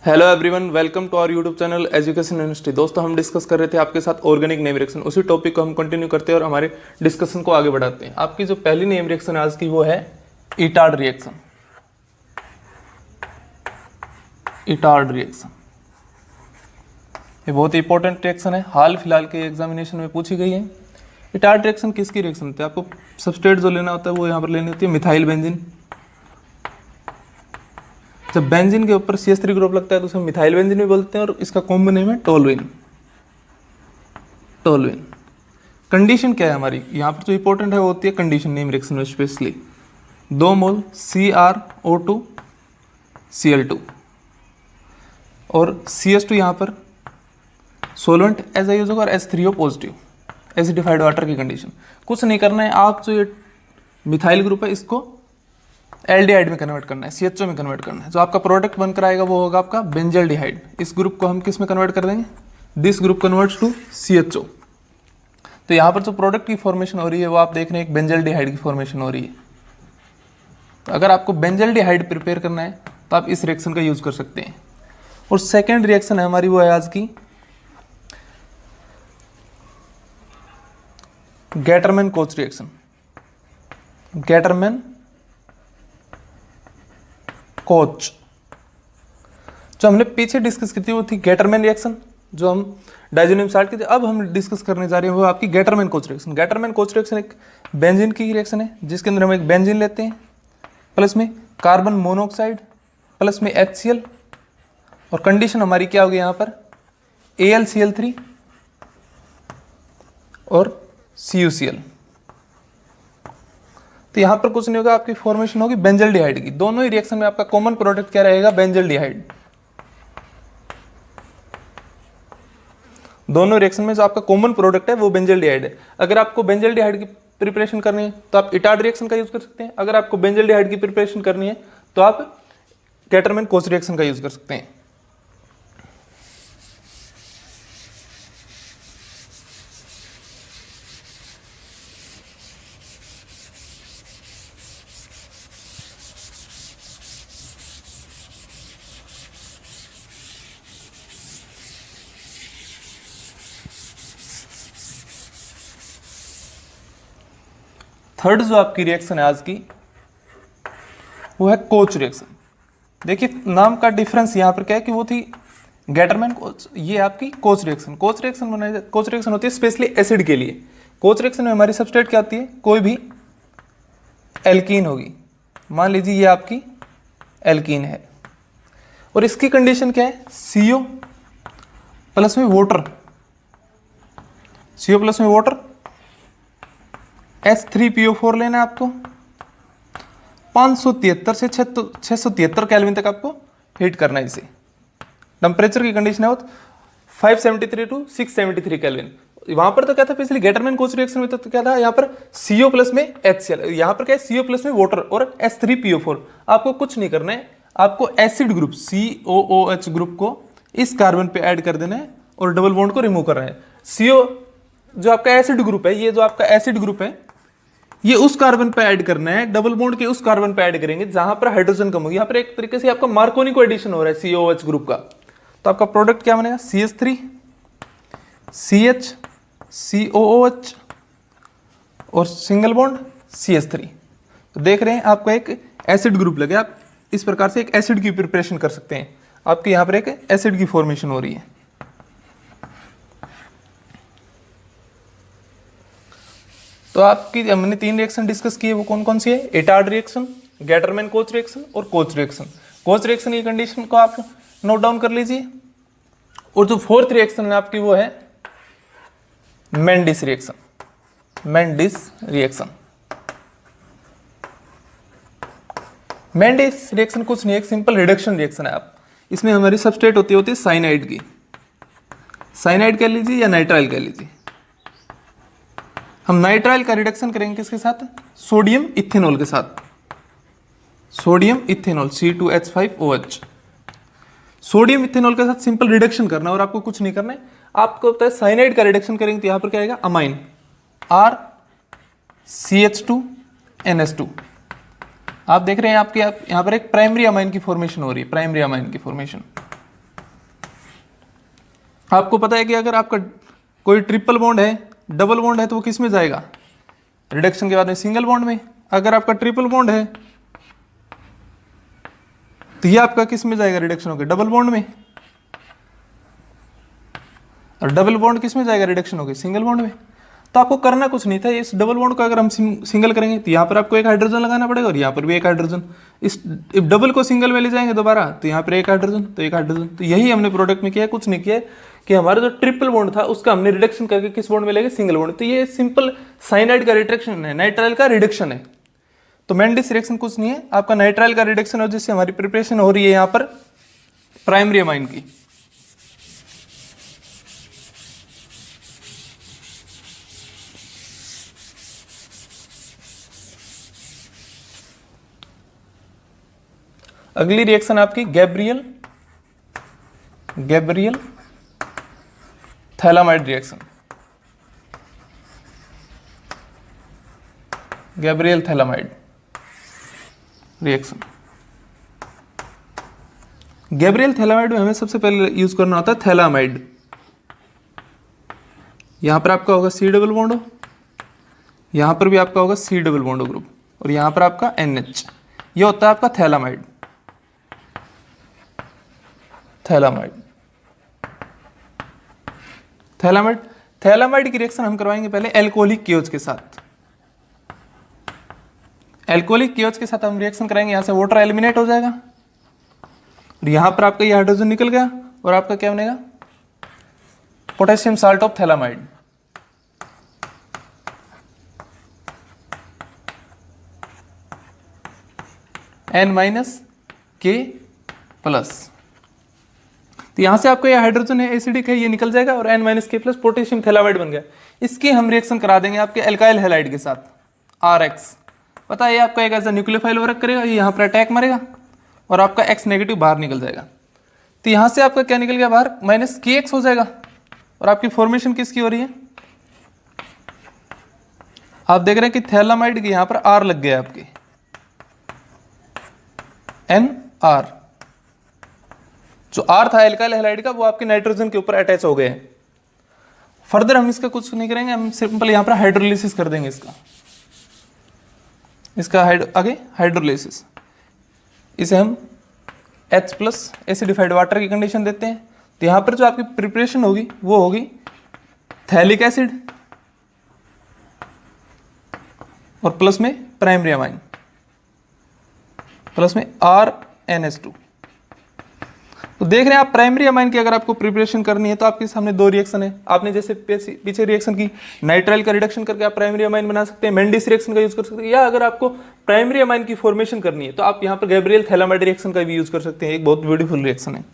Hello everyone, welcome to our YouTube channel Education University. दोस्तों, हम discuss कर रहे थे आपके साथ ऑर्गेनिक नेम रिएक्शन। उसी टॉपिक को हम कंटिन्यू करते हैं और हमारे डिस्कशन को आगे बढ़ाते हैं। आपकी जो पहली नेम रिएक्शन आज की वो है इटार्ड रिएक्शन। इटार्ड रिएक्शन ये बहुत इंपॉर्टेंट रिएक्शन है, हाल फिलहाल के एग्जामिनेशन में पूछी गई है। इटार्ड रिएक्शन किसकी रिएक्शन होती है? आपको सबस्ट्रेट जो लेना होता है वो यहाँ पर लेनी होती है मिथाइल बेंजीन। जब बेंजीन के ऊपर CH3 ग्रुप लगता है तो उसे मिथाइल बेंजीन भी बोलते हैं और इसका कॉमन नेम है टोलुइन। टोलुइन। कंडीशन क्या है हमारी यहाँ पर जो इंपॉर्टेंट है वो होती है कंडीशन नेम रिएक्शन में, स्पेशली 2 मोल CrO2 Cl2 और CH2 यहाँ पर सोलवेंट एज यूज होगा और H3O पॉजिटिव एसिडिफाइड वाटर की कंडीशन। कुछ नहीं करना है, आप जो ये मिथाइल ग्रुप है इसको एल्डिहाइड में कन्वर्ट करना है, CHO में कन्वर्ट करना है। जो आपका प्रोडक्ट बनकर आएगा वो होगा आपका बेंजल्डिहाइड। इस ग्रुप को हम किस में कन्वर्ट कर देंगे? This group converts to CHO। तो यहाँ पर जो प्रोडक्ट की फॉर्मेशन हो रही है वो आप देख रहे हैं एक बेंजल्डिहाइड की फॉर्मेशन हो रही है। तो अगर आपको बेंजल्डिहाइड प्रिपेयर करना है तो आप इस रिएक्शन का यूज कर सकते हैं। और सेकेंड रिएक्शन है हमारी वो है आज की Gattermann coach reaction. Gattermann coach जो हमने पीछे डिस्कस की थी वो थी गैटरमैन रिएक्शन, जो हम डाइजेनियम साल्ट की थी। अब हम डिस्कस करने जा रहे हैं वो आपकी Gattermann coach reaction. Gattermann coach reaction एक बेंजीन की रिएक्शन है जिसके अंदर हम एक बेंजीन लेते हैं प्लस में कार्बन मोनोऑक्साइड प्लस में HCl और कंडीशन हमारी क्या होगी यहाँ पर AlCl3 और CuCl। तो यहां पर कुछ नहीं होगा, आपकी फॉर्मेशन होगी बेंजल्डिहाइड की। दोनों ही रिएक्शन में आपका कॉमन प्रोडक्ट क्या रहेगा? बेंजल्डिहाइड। दोनों रिएक्शन में जो आपका कॉमन प्रोडक्ट है वो बेंजल्डिहाइड है। अगर आपको बेंजल्डिहाइड की प्रिपरेशन करनी है तो आप इटार्ड रिएक्शन का यूज कर सकते हैं। अगर आपको बेंजल्डिहाइड की प्रिपरेशन करनी है तो आप गैटरमैन कोच रिएक्शन का यूज कर सकते हैं। थर्ड जो आपकी रिएक्शन है आज की वो है कोच रिएक्शन। देखिए नाम का डिफरेंस यहाँ पर क्या है कि वो थी गैटरमैन कोच, ये आपकी कोच रिएक्शन। कोच रिएक्शन होती है स्पेशली एसिड के लिए। कोच रिएक्शन में हमारी सबस्ट्रेट क्या आती है? कोई भी एल्कीन होगी। मान लीजिए ये आपकी एल्कीन है और इसकी कंडीशन क्या है? CO प्लस में वाटर, CO प्लस में वाटर H3PO4 लेना है आपको। 573 से 673 केल्विन तक आपको हीट करना है इसे। टेम्परेचर की कंडीशन है 573 टू 673 केल्विन। वहां पर तो क्या था पिछले गैटरमैन कोच रिएक्शन में तो क्या था? यहाँ पर CO प्लस में HCl, यहाँ पर क्या है CO प्लस में वाटर और H3PO4। आपको कुछ नहीं करना है, आपको एसिड ग्रुप COOH ग्रुप को इस कार्बन पे ऐड कर देना है और डबल बॉन्ड को रिमूव करना है। CO जो आपका एसिड ग्रुप है, ये जो आपका एसिड ग्रुप है ये उस कार्बन पे ऐड करना है, डबल बॉन्ड के उस कार्बन पे ऐड करेंगे जहां पर हाइड्रोजन कम होगी। यहाँ पर एक तरीके से आपका मार्कोनी को एडिशन हो रहा है COOH ग्रुप का। तो आपका प्रोडक्ट क्या बनेगा? CH3 CH COOH और सिंगल बॉन्ड CH3। तो देख रहे हैं आपका एक एसिड ग्रुप लगे। आप इस प्रकार से एक एसिड की प्रिपरेशन कर सकते हैं। आपके यहाँ पर एक एसिड की फॉर्मेशन हो रही है। तो आपकी हमने 3 रिएक्शन डिस्कस किए, वो कौन कौन सी है? Etard reaction, Gattermann coach reaction और कोच रिएक्शन। कोच रिएक्शन की कंडीशन को आप नोट डाउन कर लीजिए। और जो फोर्थ रिएक्शन है आपकी वो है Mendis reaction. Mendis reaction, Mendis reaction कुछ नहीं, एक सिंपल रिडक्शन रिएक्शन है। आप इसमें हमारी सबस्ट्रेट होती है साइनाइड की। साइनाइड कह लीजिए या नाइट्राइल कह लीजिए। हम नाइट्राइल का रिडक्शन करेंगे किसके साथ? सोडियम इथेनॉल के साथ। Sodium ethanol C2H5OH। Sodium ethanol के साथ सिंपल रिडक्शन करना और आपको कुछ नहीं करना है। आपको पता है साइनाइड का रिडक्शन करेंगे तो यहां पर क्या आएगा? Amine RCH2NH2। आप देख रहे हैं आपके यहाँ पर एक प्राइमरी अमाइन की फॉर्मेशन हो रही है, प्राइमरी अमाइन की फॉर्मेशन। आपको पता है कि अगर आपका कोई ट्रिपल बॉन्ड है, डबल बॉन्ड है, तो वो किस में जाएगा, रिडक्शन के बाद में सिंगल बॉन्ड में। अगर आपका ट्रिपल बॉन्ड है तो ये आपका किस में जाएगा, रिडक्शन होकर डबल बॉन्ड में। और डबल बॉन्ड किस में जाएगा, रिडक्शन होकर सिंगल बॉन्ड में। तो आपको करना कुछ नहीं था, इस डबल बॉन्ड को अगर हम सिंगल करेंगे तो यहाँ पर आपको एक हाइड्रोजन लगाना पड़ेगा और यहाँ पर भी एक हाइड्रोजन। इस डबल को सिंगल में ले जाएंगे दोबारा तो यहाँ पर एक हाइड्रोजन, तो एक हाइड्रोजन। तो यही हमने प्रोडक्ट में किया है, कुछ नहीं किया है कि हमारा जो ट्रिपल बॉन्ड था उसका हमने रिडक्शन करके किस बॉन्ड में लेंगे, सिंगल बॉन्ड। तो ये सिंपल साइनाइड का रिडक्शन है, नाइट्राइल का रिडक्शन है। तो मेंडिस रिएक्शन कुछ नहीं है, आपका नाइट्राइल का रिडक्शन है जिससे हमारी प्रिपरेशन हो रही है यहाँ पर प्राइमरी अमाइन की। अगली रिएक्शन आपकी Gabriel phthalimide reaction. Gabriel phthalimide reaction. Gabriel phthalimide में हमें सबसे पहले यूज करना होता है थैलामाइड। यहां पर आपका होगा सी डबल बॉन्ड, यहां पर भी आपका होगा सी डबल बॉन्ड ग्रुप, और यहां पर आपका NH। ये होता है आपका थैलामाइड। थैलामाइड की रिएक्शन हम करवाएंगे पहले एल्कोहलिक केओच के साथ। एल्कोहलिक केओच के साथ हम रिएक्शन कराएंगे, यहां से वाटर एलिमिनेट हो जाएगा और यहां पर आपका ये हाइड्रोजन निकल गया और आपका क्या बनेगा, potassium salt of phthalimide. N-K+। तो यहां से आपका ये हाइड्रोजन है एसिडिक है, ये निकल जाएगा और N-K+ पोटेशियम थैलामाइड बन गया। इसकी हम रिएक्शन करा देंगे आपके एल्काइल हैलाइड के साथ RX। पता है ये आपका एक ऐसा न्यूक्लियोफाइल वर्क करेगा, ये यहाँ पर अटैक मारेगा और आपका X नेगेटिव बाहर निकल जाएगा। तो यहाँ से आपका क्या निकल गया बाहर, -KX हो जाएगा और आपकी फॉर्मेशन किसकी हो रही है, आप देख रहे हैं कि थैलामाइड के यहाँ पर R लग गया आपके, NR। जो R था एल्काइल हैलाइड का वो आपके नाइट्रोजन के ऊपर अटैच हो गए हैं। फर्दर हम इसका कुछ नहीं करेंगे, हम सिंपल यहाँ पर हाइड्रोलिसिस कर देंगे इसका आगे हाइड्रोलिसिस। इसे हम H+ एसिडिफाइड वाटर की कंडीशन देते हैं। तो यहाँ पर जो आपकी प्रिपरेशन होगी वो होगी थैलिक एसिड और प्लस में प्राइमरी अमाइन, प्लस में RNH2। तो देख रहे हैं आप प्राइमरी अमाइन की अगर आपको प्रिपरेशन करनी है तो आपके सामने दो रिएक्शन है। आपने जैसे पीछे रिएक्शन की नाइट्राइल का रिडक्शन करके आप प्राइमरी अमाइन बना सकते हैं, मेंडिस रिएक्शन का यूज कर सकते हैं, या अगर आपको प्राइमरी अमाइन की फॉर्मेशन करनी है तो आप यहाँ पर गैब्रियल थैलामाइड रिएक्शन का भी यूज कर सकते हैं। एक बहुत ब्यूटीफुल रिएक्शन है।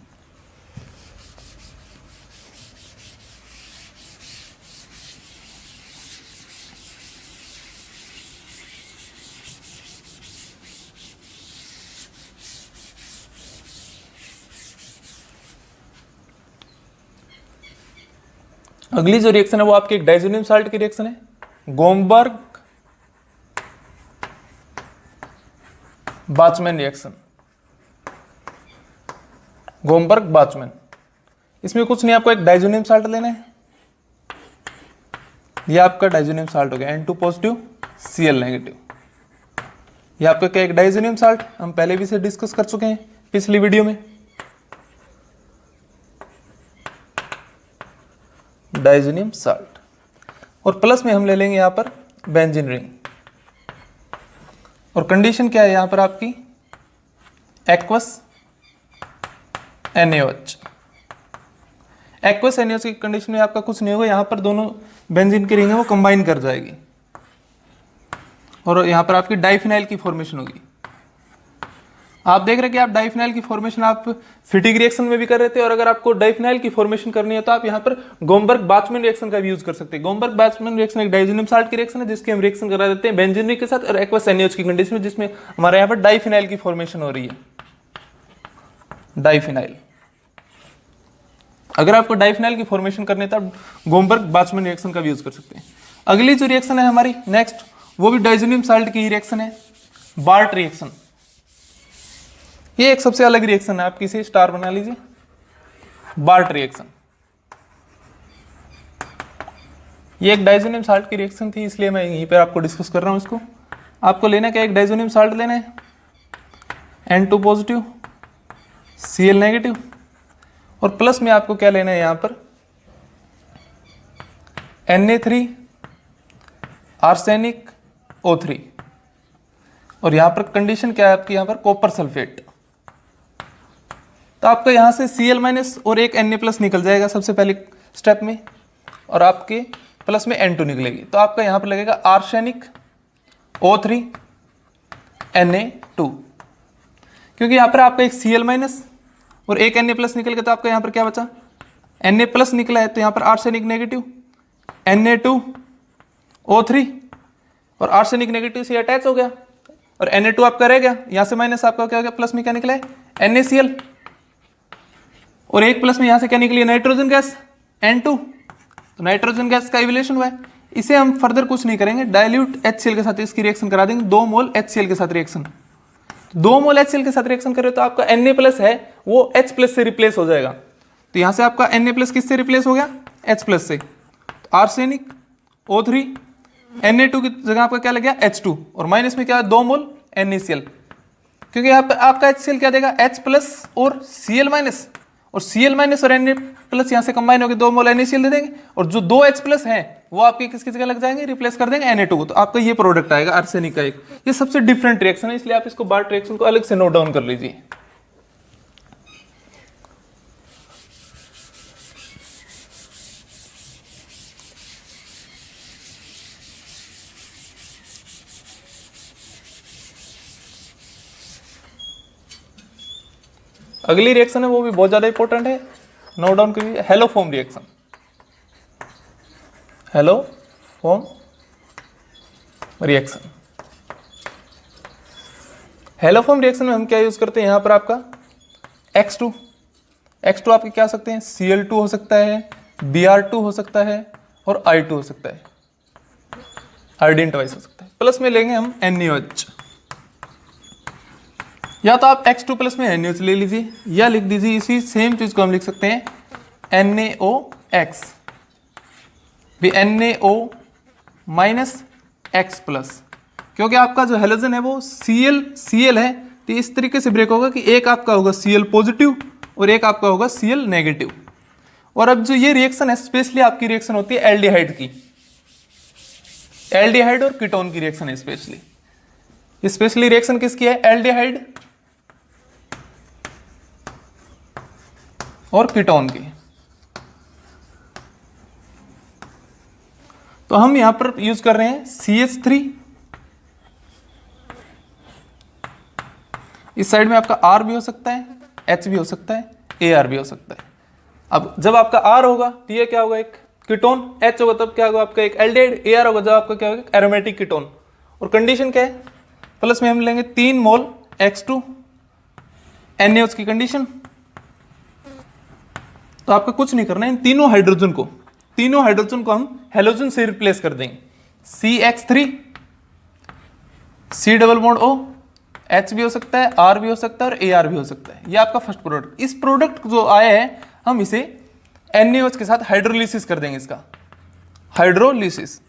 अगली जो रिएक्शन है वो आपकी एक डाइजोनियम साल्ट की रिएक्शन है, गोमबर्ग बाचमैन रिएक्शन। गोमबर्ग बाचमैन, इसमें कुछ नहीं, आपको एक डाइजोनियम साल्ट लेना है। ये आपका डाइजोनियम साल्ट हो गया N2+ Cl नेगेटिव। ये आपका क्या एक डाइजोनियम साल्ट, हम पहले भी इसे डिस्कस कर चुके हैं पिछली वीडियो में। डाइजोनियम साल्ट और प्लस में हम ले लेंगे यहां पर बेंजीन रिंग। और कंडीशन क्या है यहां पर आपकी, एक्वस NaOH। एक्वस NaOH की कंडीशन में आपका कुछ नहीं होगा, यहां पर दोनों बेंजीन की रिंग है वो कंबाइन कर जाएगी और यहां पर आपकी डाइफिनाइल की फॉर्मेशन होगी। आप देख रहे हैं कि आप डाइफिनाइल की फॉर्मेशन आप फिटिक रिएक्शन में भी कर रहे थे, और अगर आपको डाइफिनाइल की फॉर्मेशन करनी है तो आप यहाँ पर गोमबर्ग बाचमैन रिएक्शन का भी यूज कर सकते हैं। गोमबर्ग बाचमैन रिएक्शन एक डाइजोनियम साल्ट की रिएक्शन है जिसकी हम रिएक्शन करा देते हैं बेंजीन रिंग के साथ और एक्वस NaOH की कंडीशन में, जिसमें हमारे यहाँ पर डाइफिनाइल की फॉर्मेशन हो रही है। डाइफिनाइल, अगर आपको डाइफिनाइल की फॉर्मेशन करनी है तो आप गोमबर्ग बाचमैन रिएक्शन का भी यूज कर सकते हैं। अगली जो रिएक्शन है हमारी नेक्स्ट, वो भी डाइजोनियम साल्ट की रिएक्शन है, बार्ट रिएक्शन। ये एक सबसे अलग रिएक्शन है, आप किसी स्टार बना लीजिए, बार्ट रिएक्शन। ये एक डाइजोनियम साल्ट की रिएक्शन थी, इसलिए मैं यहीं पर आपको डिस्कस कर रहा हूँ इसको। आपको लेना क्या, एक डाइजोनियम साल्ट लेना है, N2 पॉजिटिव, Cl नेगेटिव, और प्लस में आपको क्या लेना है यहाँ पर, Na3 आर्सेनिक O3, और यहाँ पर कंडीशन क्या है आपकी, यहाँ पर कॉपर सल्फेट। तो आपका यहाँ से Cl माइनस और एक Na प्लस निकल जाएगा सबसे पहले स्टेप में, और आपके प्लस में N2 निकलेगी। तो आपका यहाँ पर लगेगा आर्सेनिक O3 Na2, क्योंकि यहाँ पर आपका एक Cl माइनस और एक Na प्लस निकल गया, तो आपका यहाँ पर क्या बचा, Na प्लस निकला है, तो यहाँ पर आर्सेनिक नेगेटिव Na2O3, और आर्सेनिक नेगेटिव से अटैच हो गया, और Na2 आपका रह गया, यहाँ से माइनस आपका क्या हो गया, प्लस में क्या निकला है NaCl, और एक प्लस में यहाँ से क्या निकली है, नाइट्रोजन गैस N2। तो नाइट्रोजन गैस का इवोल्यूशन हुआ है। इसे हम फर्दर कुछ नहीं करेंगे, डाइल्यूट HCl के साथ इसकी रिएक्शन करा देंगे, 2 मोल HCl के साथ रिएक्शन। 2 मोल HCl के साथ रिएक्शन करें तो आपका Na प्लस है वो H प्लस से रिप्लेस हो जाएगा। तो यहाँ से आपका Na प्लस किससे रिप्लेस हो गया, H प्लस से। तो आर्सेनिक O3 Na2 की जगह आपका क्या लग गया H2, और माइनस में क्या 2 मोल NaCl, क्योंकि यहाँ पर आपका HCl क्या देगा H प्लस और Cl माइनस, और Cl माइनस और Na प्लस यहाँ से कंबाइन होकर 2 मोल NaCl दे देंगे, और जो 2 H प्लस हैं वो आपकी किसकी जगह लग जाएंगे, रिप्लेस कर देंगे Na2 को। तो आपका ये प्रोडक्ट आएगा आर्सेनिक का एक। ये सबसे डिफरेंट रिएक्शन है, इसलिए आप इसको बार्ट रिएक्शन को अलग से नोट डाउन कर लीजिए। अगली रिएक्शन है वो भी बहुत ज्यादा इंपॉर्टेंट है, नोट डाउन करिए, haloform reaction. Haloform reaction, haloform reaction में हम क्या यूज करते हैं, यहां पर आपका X2 आपके क्या हो सकते हैं, Cl2 हो सकता है, Br2 हो सकता है, और I2 हो सकता है, आयोडीन ट्वाइस हो सकता है। प्लस में लेंगे हम NaOH, या तो आप X2 प्लस में NaOH ले लीजिए, या लिख दीजिए इसी सेम चीज को हम लिख सकते हैं NaOX भी NaO माइनस X प्लस, क्योंकि आपका जो हेलोजन है वो Cl है, तो इस तरीके से ब्रेक होगा कि एक आपका होगा Cl पॉजिटिव और एक आपका होगा Cl नेगेटिव। और अब जो ये रिएक्शन है स्पेशली आपकी रिएक्शन होती है एल्डिहाइड की, एल्डिहाइड और कीटोन की रिएक्शन है स्पेशली रिएक्शन किसकी है, एल्डिहाइड और कीटोन की। तो हम यहां पर यूज कर रहे हैं CH3, इस साइड में आपका R भी हो सकता है, H भी हो सकता है, AR भी हो सकता है। अब जब आपका R होगा तो ये क्या होगा, एक कीटोन, H होगा तब क्या होगा आपका एक एल्डिहाइड, AR होगा जब आपका क्या होगा एरोमेटिक कीटोन। और कंडीशन क्या है, प्लस में हम लेंगे 3 मोल X2 NaOH की कंडीशन। तो आपका कुछ नहीं करना है, इन तीनों हाइड्रोजन को हम हेलोजन से रिप्लेस कर देंगे, CH3 C double bond O, H भी हो सकता है, R भी हो सकता है, और AR भी हो सकता है। ये आपका फर्स्ट प्रोडक्ट। इस प्रोडक्ट जो आया है हम इसे NaOH के साथ हाइड्रोलिसिस कर देंगे, इसका हाइड्रोलिसिस।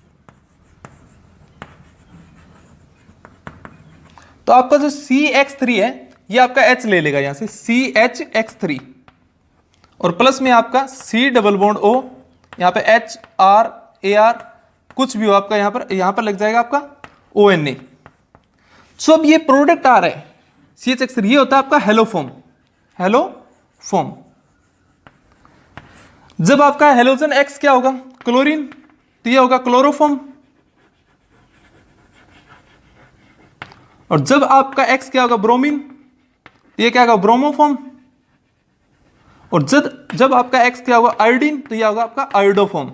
तो आपका जो CH3 है ये आपका H ले लेगा यहां से CHX3, और प्लस में आपका C डबल बॉन्ड O, यहाँ पे H R AR कुछ भी हो आपका यहाँ पर लग जाएगा आपका ONA। सो अब ये प्रोडक्ट आ रहा है CHX3, ये होता है आपका हेलोफॉर्म। जब आपका हेलोजन X क्या होगा, क्लोरीन, तो ये होगा क्लोरोफॉर्म। और जब आपका X क्या होगा, ब्रोमीन, तो ये क्या होगा, ब्रोमोफॉर्म। और जब आपका X क्या होगा, आयोडीन, तो यह होगा आपका आयोडोफॉर्म।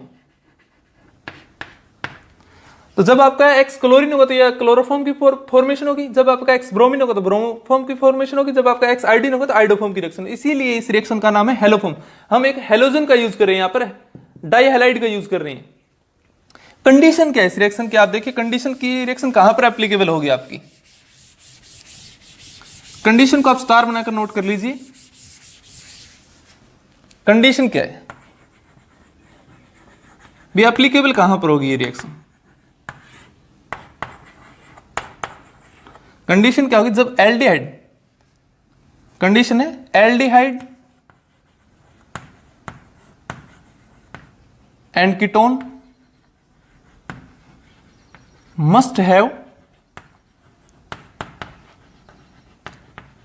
तो जब आपका X क्लोरीन होगा तो यह क्लोरोफॉर्म की फॉर्मेशन होगी, जब आपका X ब्रोमीन होगा तो ब्रोमोफॉर्म की फॉर्मेशन होगी, जब आपका X आयोडीन होगा तो आयोडोफॉर्म की रिएक्शन। इसीलिए इस रिएक्शन का नाम है हेलोफॉर्म। हम एक हेलोजन का यूज कर रहे हैं, यहां पर डाइहैलाइड का यूज कर रहे हैं। कंडीशन क्या है इस रिएक्शन की, आप देखिए कंडीशन की रिएक्शन कहां पर एप्लीकेबल होगी आपकी। कंडीशन को आप स्टार बनाकर नोट कर लीजिए। कंडीशन क्या है, भी एप्लीकेबल कहां पर होगी ये रिएक्शन? कंडीशन क्या होगी जब एल्डिहाइड, कंडीशन है aldehyde and ketone must have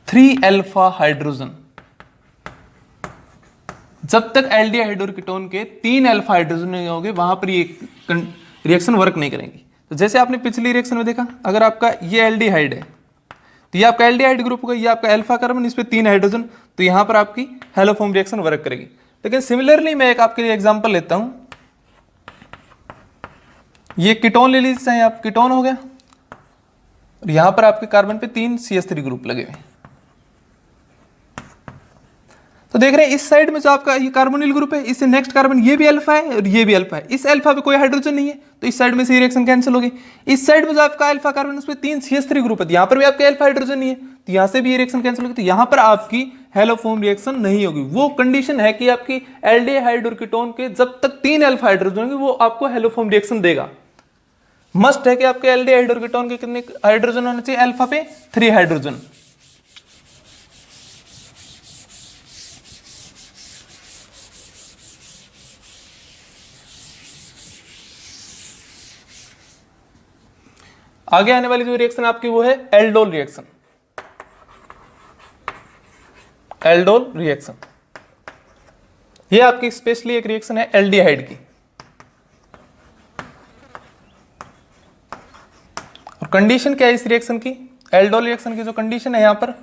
3 alpha hydrogen. जब तक एल्डिहाइड और कीटोन के 3 अल्फा हाइड्रोजन नहीं होंगे वहां पर ये रिएक्शन वर्क नहीं करेंगी। तो जैसे आपने पिछली रिएक्शन में देखा, अगर आपका ये एल्डिहाइड है तो ये आपका एल्डिहाइड ग्रुप होगा, ये आपका अल्फा कार्बन, इस पे 3 हाइड्रोजन, तो यहां पर आपकी हेलोफॉर्म रिएक्शन वर्क करेगी। लेकिन सिमिलरली मैं एक आपके लिए एग्जांपल लेता हूं, ये कीटोन ले लीजिए, चाहे आप कीटोन हो गया और यहां पर आपके कार्बन पे 3 CH3 ग्रुप लगे हुए। तो देख रहे हैं इस साइड में जो आपका ये कार्बोनिल ग्रुप है, इससे नेक्स्ट कार्बन ये भी अल्फा है और ये भी अल्फा है, इस अल्फा पे कोई हाइड्रोजन नहीं है तो इस साइड में से रिएक्शन कैंसिल हो गई। इस साइड में जो आपका अल्फा कार्बन उस पे 3 CH3 ग्रुप है, यहां पर भी आपके अल्फा हाइड्रोजन नहीं है तो यहां से भी ये रिएक्शन कैंसिल होगी, तो यहां पर आपकी हेलोफॉर्म रिएक्शन नहीं होगी। वो कंडीशन है कि आपकी एल्डिहाइड और कीटोन के जब तक 3 अल्फा हाइड्रोजन होंगे वो आपको हेलोफॉर्म रिएक्शन देगा। मस्ट है कि आपके एल्डिहाइड और कीटोन के कितने हाइड्रोजन होने चाहिए? अल्फा पे 3 हाइड्रोजन। आगे आने वाली जो रिएक्शन आपकी वो है एल्डोल रिएक्शन। एल्डोल रिएक्शन ये आपकी स्पेशली एक रिएक्शन है एल्डिहाइड की, और कंडीशन क्या है इस रिएक्शन की? एल्डोल रिएक्शन की जो कंडीशन है यहां पर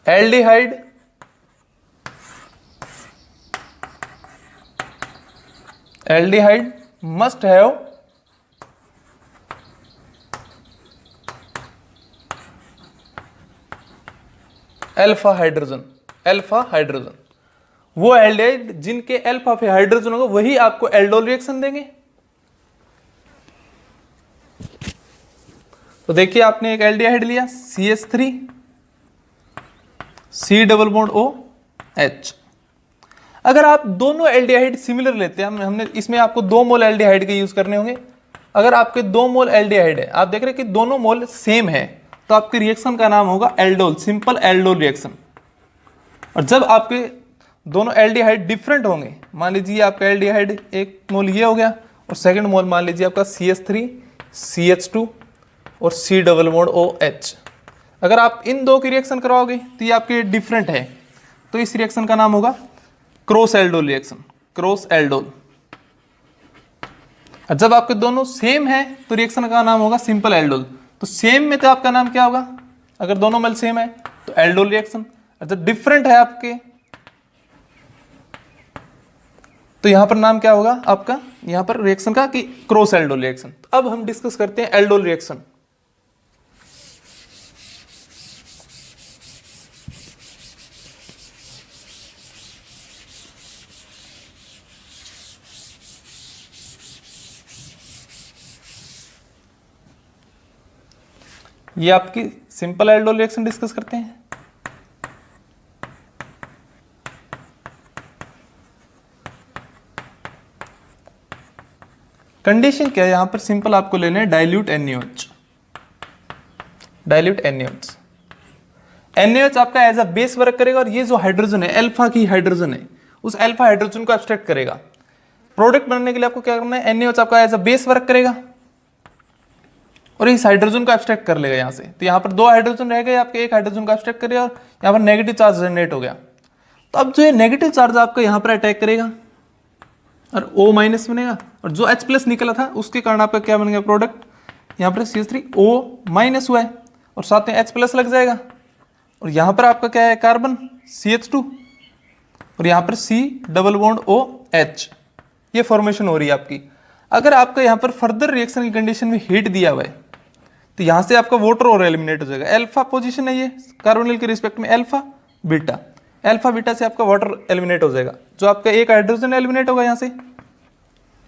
aldehyde aldehyde must have alpha hydrogen. Alpha hydrogen वो एल्डिहाइड जिनके अल्फा पे हाइड्रोजन होगा वही आपको एल्डोल रिएक्शन देंगे। तो देखिए आपने एक एल्डिहाइड लिया CH3 C double bond OH। अगर आप दोनों एल्डिहाइड सिमिलर लेते हैं, हमने इसमें आपको 2 मोल एल्डिहाइड के यूज करने होंगे। अगर आपके 2 मोल एल्डिहाइड है, आप देख रहे हैं कि दोनों मोल सेम है, तो आपके रिएक्शन का नाम होगा एल्डोल, सिंपल एल्डोल रिएक्शन। और जब आपके दोनों एल्डिहाइड डिफरेंट होंगे, मान लीजिए आपका एल्डिहाइड एक मोल ये हो गया और सेकंड मोल मान लीजिए आपका CH3 CH2 और C डबल बॉन्ड OH। अगर आप इन दो की रिएक्शन करवाओगे तो ये आपके डिफरेंट है, तो इस रिएक्शन का नाम होगा cross aldol reaction, cross aldol. जब आपके दोनों सेम है तो रिएक्शन का नाम होगा सिंपल एल्डोल। तो सेम में तो आपका नाम क्या होगा? अगर दोनों मोल सेम है तो एल्डोल रिएक्शन, जब डिफरेंट है आपके तो यहां पर नाम क्या होगा आपका यहां पर रिएक्शन का कि क्रॉस एल्डोल रिएक्शन। तो अब हम डिस्कस करते हैं एल्डोल रिएक्शन। ये आपकी सिंपल एल्डोल रिएक्शन डिस्कस करते हैं। कंडीशन क्या है यहां पर? सिंपल आपको लेना है dilute NaOH। Dilute NaOH, NaOH आपका एज अ बेस वर्क करेगा और ये जो हाइड्रोजन है अल्फा की हाइड्रोजन है उस अल्फा हाइड्रोजन को एब्स्ट्रैक्ट करेगा। प्रोडक्ट बनने के लिए आपको क्या करना है? NaOH आपका एज अ बेस वर्क करेगा और इस हाइड्रोजन को एब्स्ट्रैक्ट कर लेगा यहां से। तो यहां पर 2 हाइड्रोजन रह गए आपके, एक हाइड्रोजन को एब्स्ट्रैक्ट करेगा और यहां पर नेगेटिव चार्ज जनरेट हो गया। तो अब जो ये नेगेटिव चार्ज आपका यहां पर अटैक करेगा और O माइनस बनेगा, और जो H प्लस निकला था उसके कारण आपका क्या बन गया प्रोडक्ट? यहां पर CH3 O माइनस हुआ है और साथ में H प्लस लग जाएगा, और यहां पर आपका क्या है? कार्बन CH2 और यहां पर C डबल बॉन्ड OH, ये फॉर्मेशन हो रही है आपकी। अगर आपका यहां पर फर्दर रिएक्शन की कंडीशन में हीट दिया हुआ है तो यहां से आपका वाटर और एलिमिनेट हो जाएगा। अल्फा पोजीशन है ये कार्बोनिल के रिस्पेक्ट में, अल्फा बीटा, अल्फा बीटा से आपका वाटर एलिमिनेट हो जाएगा। जो आपका एक हाइड्रोजन एलिमिनेट होगा यहां से,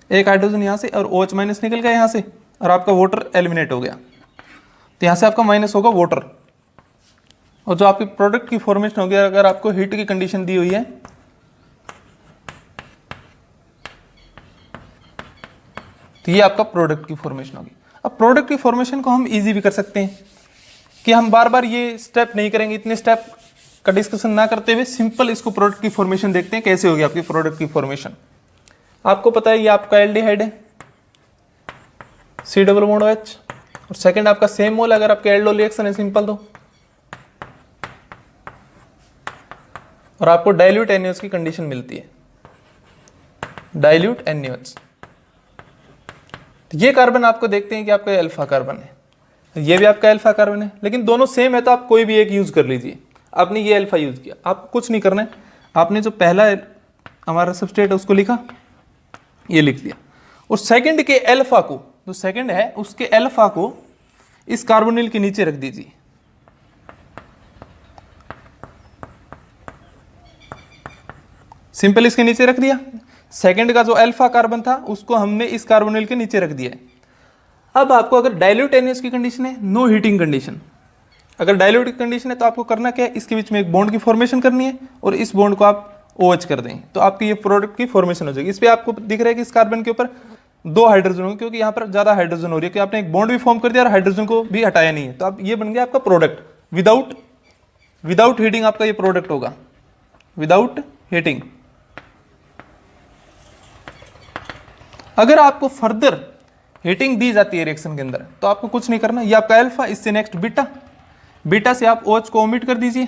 एक हाइड्रोजन यहां से और OH माइनस निकल गया यहां से और आपका वाटर एलिमिनेट हो गया। तो यहां से आपका माइनस होगा वाटर, और जो आपके प्रोडक्ट की फॉर्मेशन होगी अगर आपको हीट की कंडीशन दी हुई है तो ये आपका प्रोडक्ट की फॉर्मेशन होगी। अब प्रोडक्ट की फॉर्मेशन को हम इजी भी कर सकते हैं कि हम बार बार ये स्टेप नहीं करेंगे, इतने स्टेप का डिस्कशन ना करते हुए सिंपल इसको प्रोडक्ट की फॉर्मेशन देखते हैं कैसे होगी आपकी प्रोडक्ट की फॉर्मेशन। आपको पता है ये आपका एल्डिहाइड है C डबल बॉन्ड OH, और सेकंड आपका सेम मोल अगर आपके एल्डोल रिएक्शन है सिंपल तो, और आपको डाइल्यूट NaOH की कंडीशन मिलती है, डाइल्यूट NaOH। ये कार्बन आपको देखते हैं कि आपका अल्फा कार्बन है, ये भी आपका अल्फा कार्बन है, लेकिन दोनों सेम है तो आप कोई भी एक यूज कर लीजिए। आपने ये अल्फा यूज किया, आपको कुछ नहीं करना है, आपने जो पहला हमारा सबस्ट्रेट है उसको लिखा, ये लिख दिया, और सेकंड के अल्फा को, जो सेकंड है उसके अल्फा को इस कार्बोनिल के नीचे रख दीजिए। सिंपल इसके नीचे रख दिया। सेकंड का जो अल्फा कार्बन था उसको हमने इस कार्बोनिल के नीचे रख दिया है। अब आपको अगर डाइल्यूट NaOH की कंडीशन है, नो हीटिंग कंडीशन, अगर डाइल्यूट की कंडीशन है तो आपको करना क्या है, इसके बीच में एक बॉन्ड की फॉर्मेशन करनी है और इस बॉन्ड को आप OH कर देंगे तो आपकी ये प्रोडक्ट की फॉर्मेशन हो जाएगी। इस पे आपको दिख रहा है कि इस कार्बन के ऊपर 2 हाइड्रोजन होंगे क्योंकि यहाँ पर ज्यादा हाइड्रोजन हो रही है कि आपने एक बॉन्ड भी फॉर्म कर दिया और हाइड्रोजन को भी हटाया नहीं है, तो आप ये बन गया आपका प्रोडक्ट। विदाउट हीटिंग आपका ये प्रोडक्ट होगा, विदाउट हीटिंग। अगर आपको फर्दर हीटिंग दी जाती है रिएक्शन के अंदर तो आपको कुछ नहीं करना, ये आपका अल्फा, इससे नेक्स्ट बीटा, बीटा से आप OH को ओमिट कर दीजिए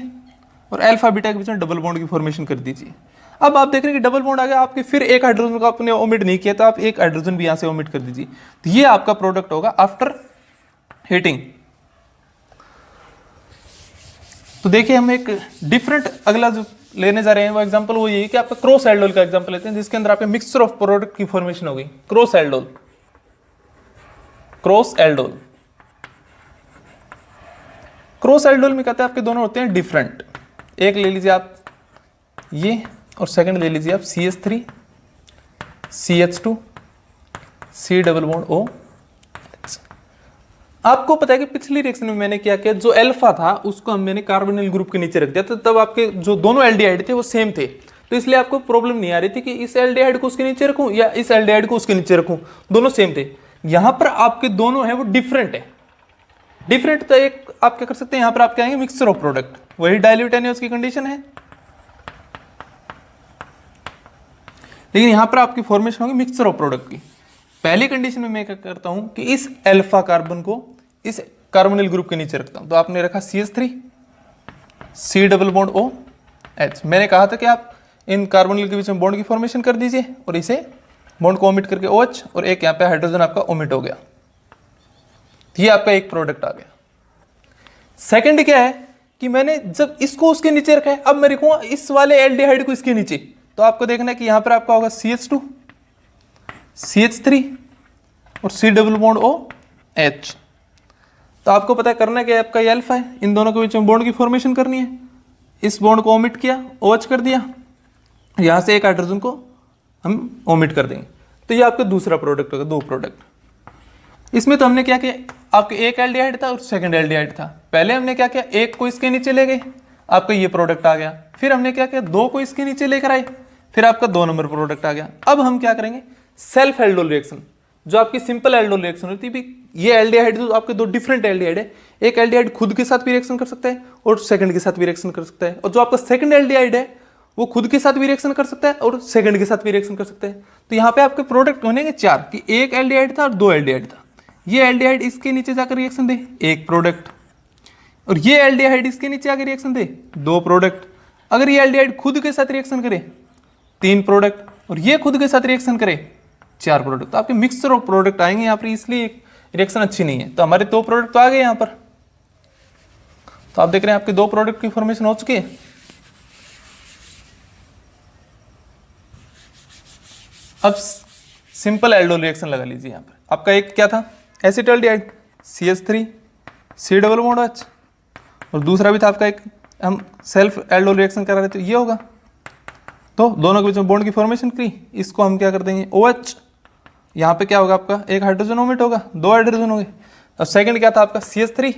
और अल्फा बीटा के बीच में डबल बॉन्ड की फॉर्मेशन कर दीजिए। अब आप देख रहे हैं कि डबल बॉन्ड आ गया, आपके फिर एक हाइड्रोजन को आपने ओमिट नहीं किया तो आप एक हाइड्रोजन भी यहां से ओमिट कर दीजिए, तो ये आपका प्रोडक्ट होगा आफ्टर हीटिंग। तो देखिए हम एक डिफरेंट अगला जो लेने जा रहे हैं वो एग्जांपल वो ये है कि आपका क्रॉस एल्डोल का एग्जांपल लेते हैं जिसके अंदर आपके मिक्सचर ऑफ प्रोडक्ट की फॉर्मेशन हो गई। Cross aldol, cross aldol, cross aldol में कहते हैं आपके दोनों होते हैं डिफरेंट। एक ले लीजिए आप ये और सेकंड ले लीजिए आप CH3 CH2 C double bond O। आपको पता है कि पिछली रिएक्शन में मैंने क्या किया, जो अल्फा था उसको मैंने कार्बोनिल ग्रुप के नीचे रख दिया, तो तब आपके जो दोनों एल्डिहाइड थे वो सेम थे, तो इसलिए आपको प्रॉब्लम नहीं आ रही थी कि इस एल्डिहाइड को उसके नीचे रखूं या इस एल्डिहाइड को उसके नीचे रखूं, दोनों सेम थे। यहां पर आपके दोनों है वो डिफरेंट है, डिफरेंट तो एक आप क्या कर सकते हैं, यहां पर आप क्या आएंगे मिक्सचर ऑफ प्रोडक्ट, वही डाइल्यूट NaOH की कंडीशन है, लेकिन यहां पर आपकी फॉर्मेशन होगी मिक्सचर ऑफ प्रोडक्ट की। पहली कंडीशन में मैं क्या करता हूं कि इस अल्फा कार्बन को इस कार्बोनिल ग्रुप के नीचे रखता हूं, तो आपने रखा CH3 C double bond OH। मैंने कहा था कि आप इन कार्बोनिल के बीच में बॉन्ड की फॉर्मेशन कर दीजिए और इसे बॉन्ड को ओमिट करके OH, और एक यहां पे हाइड्रोजन आपका ओमिट हो गया, ये आपका एक प्रोडक्ट आ गया। सेकंड क्या है कि मैंने जब इसको उसके नीचे रखा है, अब मैं रखूंगा इस वाले एल्डिहाइड को इसके नीचे, तो आपको देखना है कि यहां पर आपका होगा CH2 CH3 और C डबल बॉन्ड OH। तो आपको पता है करना क्या है, आपका ये अल्फा है, इन दोनों के बीच में बॉन्ड की फॉर्मेशन करनी है, इस बॉन्ड को ओमिट किया, OH कर दिया, यहां से एक हाइड्रोजन को हम ओमिट कर देंगे, तो ये आपका दूसरा प्रोडक्ट होगा, 2 प्रोडक्ट। इसमें तो हमने क्या किया, आपके एक एल्डिहाइड था और सेकंड एल्डिहाइड था, पहले हमने क्या किया, एक को इसके नीचे ले गए, आपका ये प्रोडक्ट आ गया, फिर हमने क्या किया, 2 को इसके नीचे लेकर आए, फिर आपका 2 नंबर प्रोडक्ट आ गया। अब हम क्या करेंगे, सेल्फ एल्डोल रिएक्शन, जो आपकी सिंपल एल्डोल रिएक्शन होती है, ये एल्डिहाइड जो आपके 2 डिफरेंट एल्डिहाइड है, एक एल्डिहाइड खुद के साथ भी रिएक्शन कर सकता है और सेकंड के साथ भी रिएक्शन कर सकता है, और जो आपका सेकंड एल्डिहाइड है वो खुद के साथ भी रिएक्शन कर सकता है और सेकंड के साथ भी रिएक्शन कर सकता है। तो यहाँ पे आपके प्रोडक्ट बनेंगे 4, कि एक एल्डिहाइड था और 2 एल्डिहाइड था, ये एल्डिहाइड इसके नीचे जाकर रिएक्शन दे, एक प्रोडक्ट, और ये एल्डिहाइड इसके नीचे आकर रिएक्शन दे, 2 प्रोडक्ट। अगर ये एल्डिहाइड खुद के साथ रिएक्शन करे 3 प्रोडक्ट, और ये खुद के साथ रिएक्शन करे 4 प्रोडक्ट, तो आपके मिक्सचर ऑफ प्रोडक्ट आएंगे यहाँ पर, इसलिए रिएक्शन अच्छी नहीं है। तो हमारे 2 प्रोडक्ट तो आ गए यहाँ पर, तो आप देख रहे हैं आपके 2 प्रोडक्ट की फॉर्मेशन हो चुकी है। अब सिंपल एल्डोल रिएक्शन लगा लीजिए, यहाँ पर आपका एक क्या था, acetaldehyde CH3 C double bond OH, और दूसरा भी था आपका एक, हम सेल्फ एल्डोल रिएक्शन करा रहे थे, ये होगा, तो दोनों के बीच में बॉन्ड की फॉर्मेशन की, इसको हम क्या कर देंगे OH, यहाँ पे क्या होगा आपका एक हाइड्रोजन ओमिट होगा, 2 हाइड्रोजन होंगे। और सेकंड क्या था आपका CH3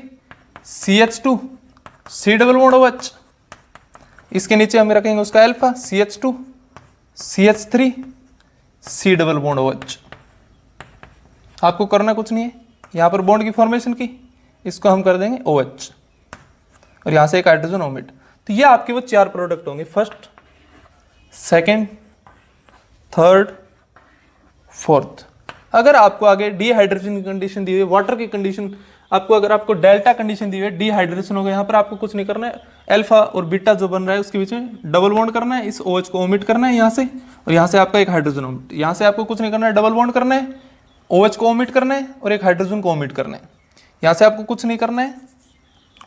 CH2 C double bond OH, इसके नीचे हम रखेंगे उसका alpha CH2 CH3 C double bond OH। आपको करना कुछ नहीं है, यहाँ पर बॉन्ड की फॉर्मेशन की, इसको हम कर देंगे OH और यहाँ से एक हाइड्रोजन ओमिट। तो ये आपके वो 4 प्रोडक्ट होंगे, फर्स्ट, सेकेंड, थर्ड, फोर्थ। अगर आपको आगे डिहाइड्रेशन की कंडीशन दी हुई है, वाटर की कंडीशन, अगर आपको डेल्टा कंडीशन दी हुई है, डिहाइड्रेशन हो गया, यहाँ पर आपको कुछ नहीं करना है, अल्फा और बीटा जो बन रहा है उसके बीच में डबल बॉन्ड करना है, इस OH को ओमिट करना है यहाँ से, और यहाँ से आपका एक हाइड्रोजन ओमिट, यहाँ से आपको कुछ नहीं करना है, डबल बॉन्ड करना है, OH को ओमिट करना है और एक हाइड्रोजन को ओमिट करना है। यहाँ से आपको कुछ नहीं करना है,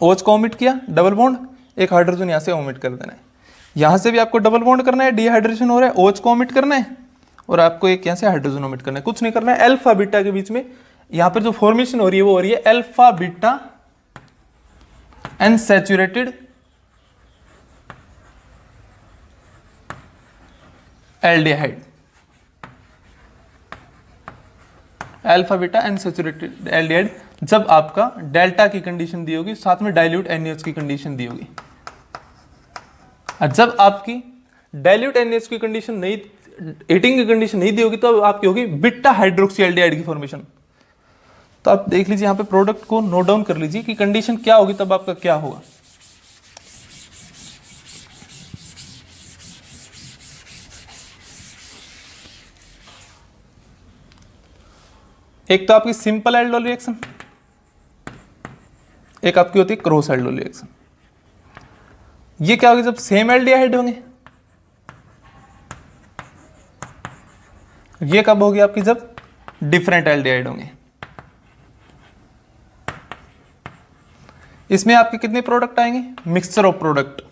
OH को ओमिट किया, डबल बॉन्ड, एक हाइड्रोजन यहाँ से ओमिट कर देना है। यहाँ से भी आपको डबल बॉन्ड करना है, डिहाइड्रेशन हो रहा है, OH को ओमिट करना है और आपको एक यहाँ से हाइड्रोजन ओमिट करना है, कुछ नहीं करना है। अल्फा बीटा के बीच में यहाँ पर जो फॉर्मेशन हो रही है वो हो रही है alpha beta unsaturated aldehyde, alpha beta unsaturated aldehyde, जब आपका डेल्टा की कंडीशन दी होगी, साथ में डाइल्यूट NaOH की कंडीशन दी होगी। जब आपकी डाइल्यूट NaOH की कंडीशन नहीं, हीटिंग की कंडीशन नहीं दी होगी, तो आपकी होगी बीटा हाइड्रोक्सी एल्डिहाइड की फॉर्मेशन। तो आप देख लीजिए यहाँ पे प्रोडक्ट को नोट डाउन कर लीजिए कि कंडीशन क्या होगी, तब आपका क्या होगा। एक तो आपकी सिंपल एल्डोल रिएक्शन, एक आपकी होती है क्रॉस एल्डोल रिएक्शन। ये क्या होगी, जब सेम एल्डिहाइड होंगे। ये कब होगी आपकी, जब डिफरेंट एल्डिहाइड होंगे। इसमें आपके कितने प्रोडक्ट आएंगे, मिक्सचर ऑफ प्रोडक्ट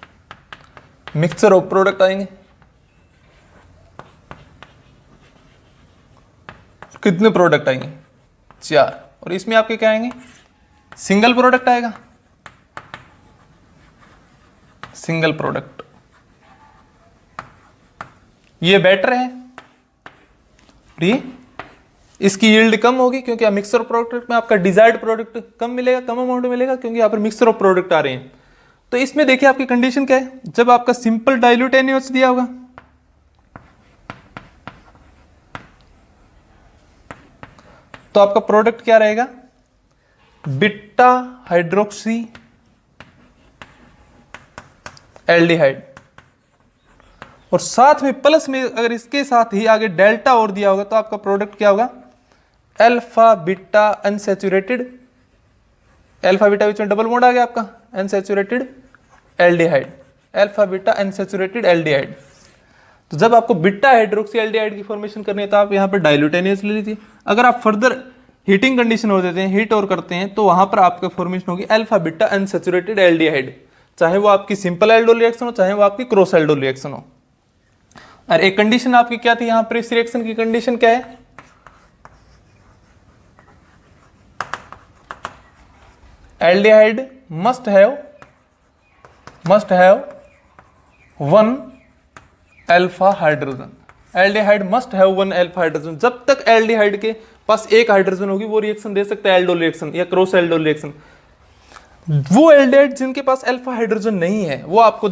आएंगे। कितने प्रोडक्ट आएंगे, 4। और इसमें आपके क्या आएंगे, सिंगल प्रोडक्ट आएगा, सिंगल प्रोडक्ट। ये बेटर है, ये इसकी यील्ड कम होगी क्योंकि मिक्सचर प्रोडक्ट में आपका डिजायर्ड प्रोडक्ट कम मिलेगा, कम अमाउंट में मिलेगा, क्योंकि यहाँ पर मिक्सचर ऑफ प्रोडक्ट आ रहे हैं। तो इसमें देखिए आपकी कंडीशन क्या है, जब आपका सिंपल डाइल्यूट NaOH दिया होगा, तो आपका प्रोडक्ट क्या रहेगा, बीटा हाइड्रोक्सी एल्डिहाइड, और साथ में प्लस में अगर इसके साथ ही आगे डेल्टा और दिया होगा, तो आपका प्रोडक्ट क्या होगा, alpha beta unsaturated, alpha beta बीच में डबल बॉन्ड आ गया आपका, unsaturated aldehyde, alpha beta unsaturated aldehyde. तो जब आपको बीटा हाइड्रोक्सी एल्डिहाइड की फॉर्मेशन करनी है, तो आप यहाँ पर डाइल्यूट NaOH ले लीजिए। अगर आप फर्दर हीटिंग कंडीशन हो देते हैं, हीट और करते हैं, तो वहां पर आपका फॉर्मेशन होगी अल्फा बीटा अनसैचुरेटेड एल्डिहाइड, चाहे वो आपकी सिंपल एल्डोल रिएक्शन हो, चाहे वो आपकी क्रॉस एल्डोल रिएक्शन हो। और एक कंडीशन आपकी क्या थी यहां पर, इस रिएक्शन की कंडीशन क्या है, aldehyde must have 1 alpha hydrogen, aldehyde must have 1 alpha hydrogen. जब तक एल्डिहाइड के पास एक हाइड्रोजन होगी, वो रिएक्शन दे सकता है एल्डोल रिएक्शन या क्रॉस एल्डोल रिएक्शन। वो एल्डिहाइड जिनके पास अल्फा हाइड्रोजन नहीं है, वो आपको